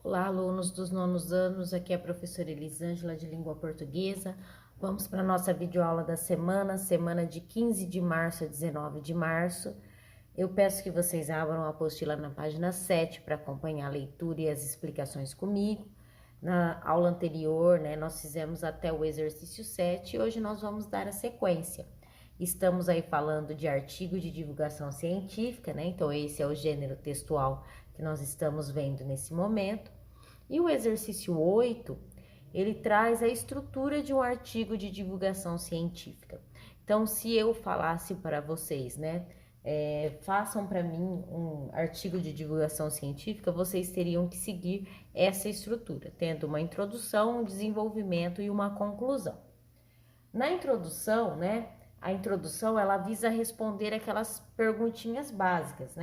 Olá, alunos dos nonos anos, aqui é a professora Elisângela de Língua Portuguesa. Vamos para a nossa videoaula da semana de 15 de março a 19 de março. Eu peço que vocês abram a apostila na página 7 para acompanhar a leitura e as explicações comigo. Na aula anterior, nós fizemos até o exercício 7 e hoje nós vamos dar a sequência. Estamos aí falando de artigo de divulgação científica, então esse é o gênero textual que nós estamos vendo nesse momento. E o exercício 8, ele traz a estrutura de um artigo de divulgação científica. Então, se eu falasse para vocês, façam para mim um artigo de divulgação científica, vocês teriam que seguir essa estrutura, tendo uma introdução, um desenvolvimento e uma conclusão. Na introdução, a introdução ela visa responder aquelas perguntinhas básicas,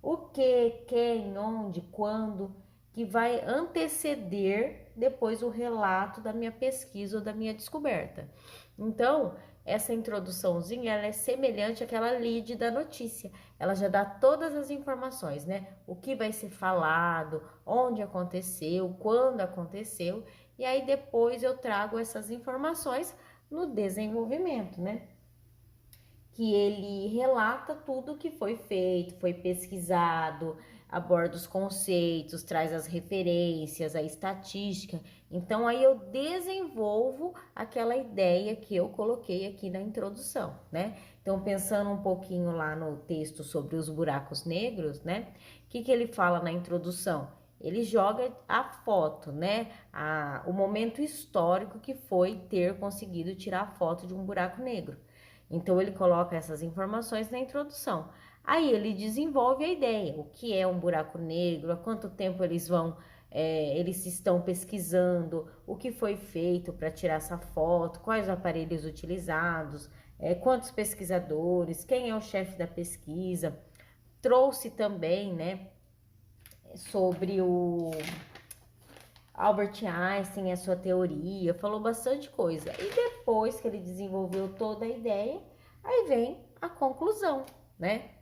O que, quem, onde, quando, que vai anteceder depois o relato da minha pesquisa ou da minha descoberta. Então, essa introduçãozinha ela é semelhante àquela lead da notícia. Ela já dá todas as informações, O que vai ser falado, onde aconteceu, quando aconteceu, e aí depois eu trago essas informações no desenvolvimento, Que ele relata tudo que foi feito, foi pesquisado, aborda os conceitos, traz as referências, a estatística. Então, aí eu desenvolvo aquela ideia que eu coloquei aqui na introdução, Então, pensando um pouquinho lá no texto sobre os buracos negros, O que ele fala na introdução? Ele joga a foto, o momento histórico que foi ter conseguido tirar a foto de um buraco negro. Então, ele coloca essas informações na introdução. Aí, ele desenvolve a ideia, o que é um buraco negro, há quanto tempo eles estão pesquisando, o que foi feito para tirar essa foto, quais aparelhos utilizados, quantos pesquisadores, quem é o chefe da pesquisa. Trouxe também, sobre o Albert Einstein, a sua teoria, falou bastante coisa. E depois que ele desenvolveu toda a ideia, aí vem a conclusão,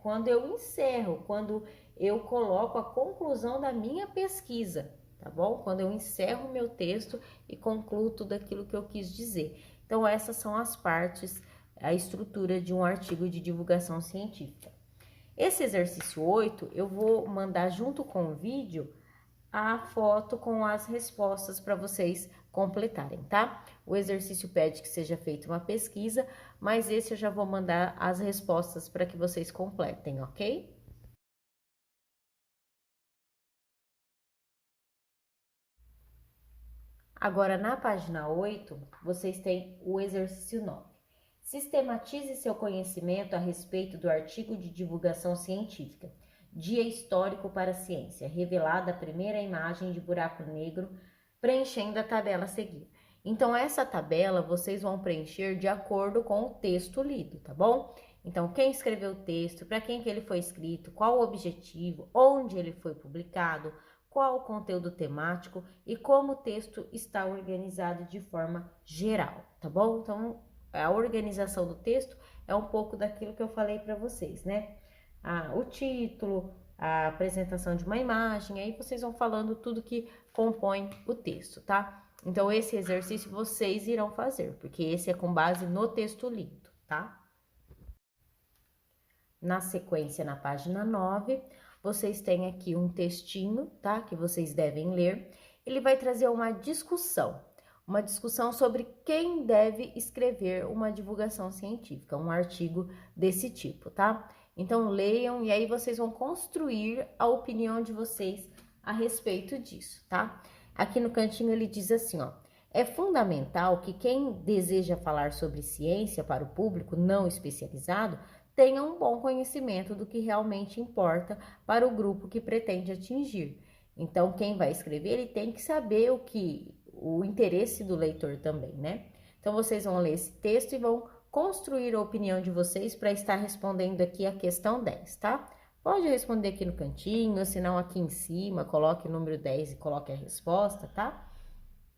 Quando eu encerro, quando eu coloco a conclusão da minha pesquisa, tá bom? Quando eu encerro o meu texto e concluo tudo aquilo que eu quis dizer. Então, essas são as partes, a estrutura de um artigo de divulgação científica. Esse exercício 8, eu vou mandar junto com o vídeo a foto com as respostas para vocês completarem, tá? O exercício pede que seja feita uma pesquisa, mas esse eu já vou mandar as respostas para que vocês completem, ok? Agora, na página 8, vocês têm o exercício 9. Sistematize seu conhecimento a respeito do artigo de divulgação científica. Dia histórico para a ciência, revelada a primeira imagem de buraco negro, preenchendo a tabela a seguir. Então, essa tabela vocês vão preencher de acordo com o texto lido, tá bom? Então, quem escreveu o texto, para quem que ele foi escrito, qual o objetivo, onde ele foi publicado, qual o conteúdo temático e como o texto está organizado de forma geral, tá bom? Então, a organização do texto é um pouco daquilo que eu falei para vocês, o título, a apresentação de uma imagem, aí vocês vão falando tudo que compõe o texto, tá? Então, esse exercício vocês irão fazer, porque esse é com base no texto lido, tá? Na sequência, na página 9, vocês têm aqui um textinho, tá? Que vocês devem ler. Ele vai trazer uma discussão sobre quem deve escrever uma divulgação científica, um artigo desse tipo, tá? Então, leiam e aí vocês vão construir a opinião de vocês a respeito disso, tá? Aqui no cantinho ele diz assim, ó. É fundamental que quem deseja falar sobre ciência para o público não especializado tenha um bom conhecimento do que realmente importa para o grupo que pretende atingir. Então, quem vai escrever, ele tem que saber o interesse do leitor também, Então, vocês vão ler esse texto e vão construir a opinião de vocês para estar respondendo aqui a questão 10, tá? Pode responder aqui no cantinho, se não aqui em cima, coloque o número 10 e coloque a resposta, tá?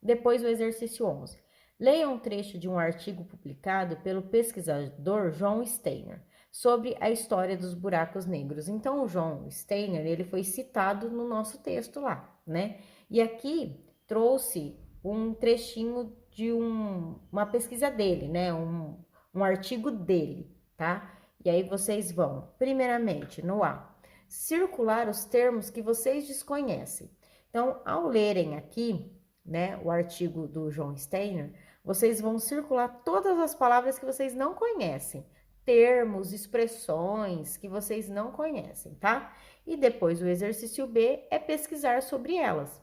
Depois o exercício 11. Leia um trecho de um artigo publicado pelo pesquisador João Steiner. sobre a história dos buracos negros. Então, o John Steiner, ele foi citado no nosso texto lá, né? E aqui trouxe um trechinho de uma pesquisa dele, né? Um artigo dele, tá? E aí vocês vão, primeiramente, no A, circular os termos que vocês desconhecem. Então, ao lerem aqui, né, o artigo do John Steiner, vocês vão circular todas as palavras que vocês não conhecem, termos, expressões que vocês não conhecem, tá? E depois o exercício B é pesquisar sobre elas.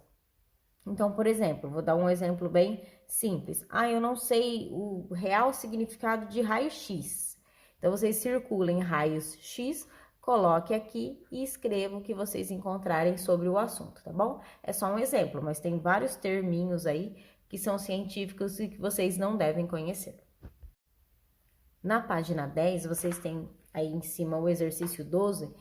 Então, por exemplo, vou dar um exemplo bem simples. Ah, eu não sei o real significado de raio-x. Então, vocês circulem raios X, coloque aqui e escrevam o que vocês encontrarem sobre o assunto, tá bom? É só um exemplo, mas tem vários terminhos aí que são científicos e que vocês não devem conhecer. Na página 10, vocês têm aí em cima o exercício 12,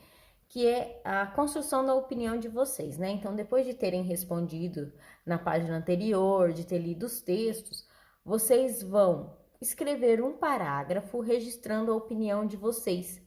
que é a construção da opinião de vocês, né? Então, depois de terem respondido na página anterior, de ter lido os textos, vocês vão escrever um parágrafo registrando a opinião de vocês,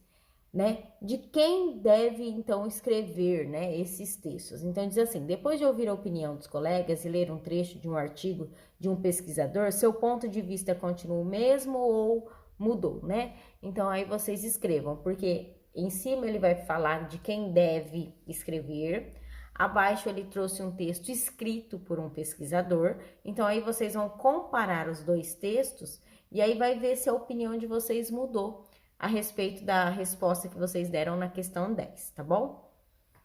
né? De quem deve, então, escrever, né, esses textos. Então, diz assim, depois de ouvir a opinião dos colegas e ler um trecho de um artigo de um pesquisador, seu ponto de vista continua o mesmo ou mudou, né? Então, aí vocês escrevam, porque em cima ele vai falar de quem deve escrever, abaixo ele trouxe um texto escrito por um pesquisador, então aí vocês vão comparar os dois textos e aí vai ver se a opinião de vocês mudou a respeito da resposta que vocês deram na questão 10, tá bom?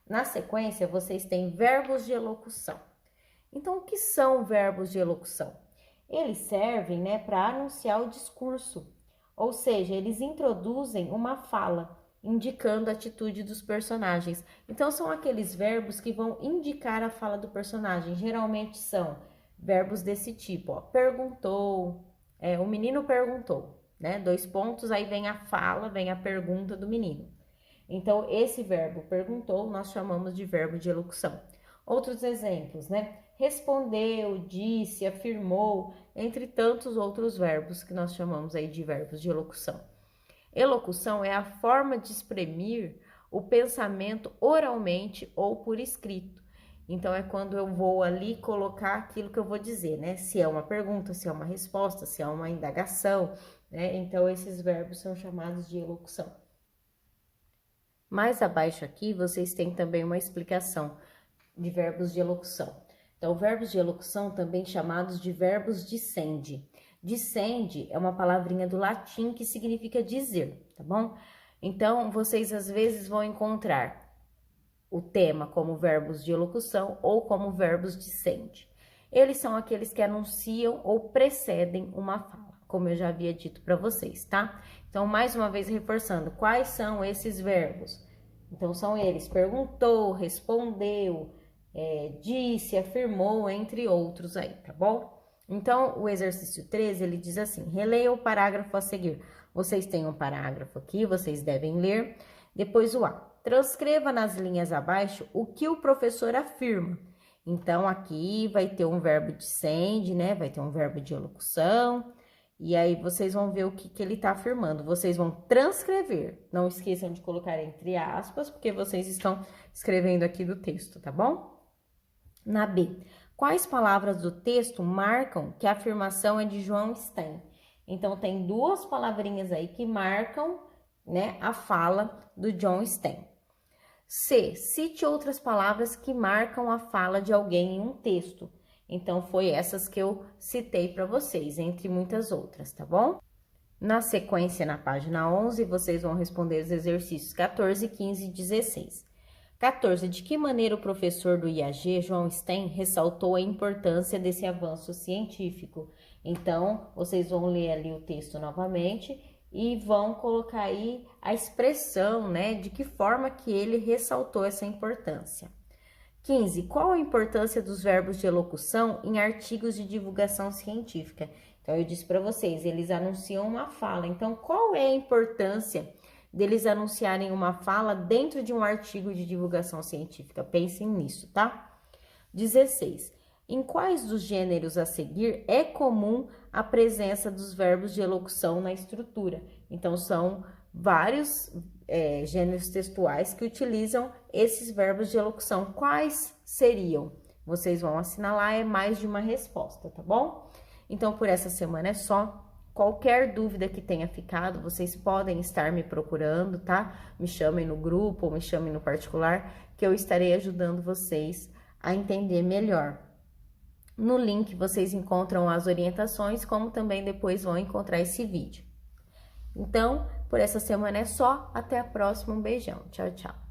Na sequência, vocês têm verbos de elocução. Então, o que são verbos de elocução? Eles servem, né, para anunciar o discurso, ou seja, eles introduzem uma fala, indicando a atitude dos personagens. Então, são aqueles verbos que vão indicar a fala do personagem. Geralmente são verbos desse tipo, ó. Perguntou, o menino perguntou, né? 2 pontos, aí vem a fala, vem a pergunta do menino. Então, esse verbo perguntou, nós chamamos de verbo de elocução. Outros exemplos, né? Respondeu, disse, afirmou, entre tantos outros verbos que nós chamamos aí de verbos de elocução. Elocução é a forma de exprimir o pensamento oralmente ou por escrito. Então, é quando eu vou ali colocar aquilo que eu vou dizer, né? Se é uma pergunta, se é uma resposta, se é uma indagação, né? Então, esses verbos são chamados de elocução. Mais abaixo aqui, vocês têm também uma explicação de verbos de elocução. Então, verbos de elocução também chamados de verbos dicende. Dicende é uma palavrinha do latim que significa dizer, tá bom? Então, vocês às vezes vão encontrar o tema como verbos de elocução ou como verbos dicende. Eles são aqueles que anunciam ou precedem uma fala, como eu já havia dito para vocês, tá? Então, mais uma vez reforçando, quais são esses verbos? Então, são eles: perguntou, respondeu, disse, afirmou, entre outros aí, tá bom? Então, o exercício 13, ele diz assim, releia o parágrafo a seguir. Vocês têm um parágrafo aqui, vocês devem ler. Depois o A. Transcreva nas linhas abaixo o que o professor afirma. Então, aqui vai ter um verbo dicende, né? Vai ter um verbo de elocução. E aí, vocês vão ver o que ele está afirmando. Vocês vão transcrever. Não esqueçam de colocar entre aspas, porque vocês estão escrevendo aqui do texto, tá bom? Na B, quais palavras do texto marcam que a afirmação é de John Steiner? Então, tem 2 palavrinhas aí que marcam, né, a fala do John Steiner. C, cite outras palavras que marcam a fala de alguém em um texto. Então, foi essas que eu citei para vocês, entre muitas outras, tá bom? Na sequência, na página 11, vocês vão responder os exercícios 14, 15 e 16. 14. De que maneira o professor do IAG, John Steiner, ressaltou a importância desse avanço científico? Então, vocês vão ler ali o texto novamente e vão colocar aí a expressão, né, de que forma que ele ressaltou essa importância. 15. Qual a importância dos verbos de elocução em artigos de divulgação científica? Então, eu disse para vocês, eles anunciam uma fala. Então, qual é a importância deles anunciarem uma fala dentro de um artigo de divulgação científica? Pensem nisso, tá? 16. Em quais dos gêneros a seguir é comum a presença dos verbos de elocução na estrutura? Então, são vários gêneros textuais que utilizam esses verbos de elocução. Quais seriam? Vocês vão assinalar, é mais de uma resposta, tá bom? Então, por essa semana é só. Qualquer dúvida que tenha ficado, vocês podem estar me procurando, tá? Me chamem no grupo ou me chamem no particular, que eu estarei ajudando vocês a entender melhor. No link vocês encontram as orientações, como também depois vão encontrar esse vídeo. Então, por essa semana é só. Até a próxima. Um beijão. Tchau, tchau.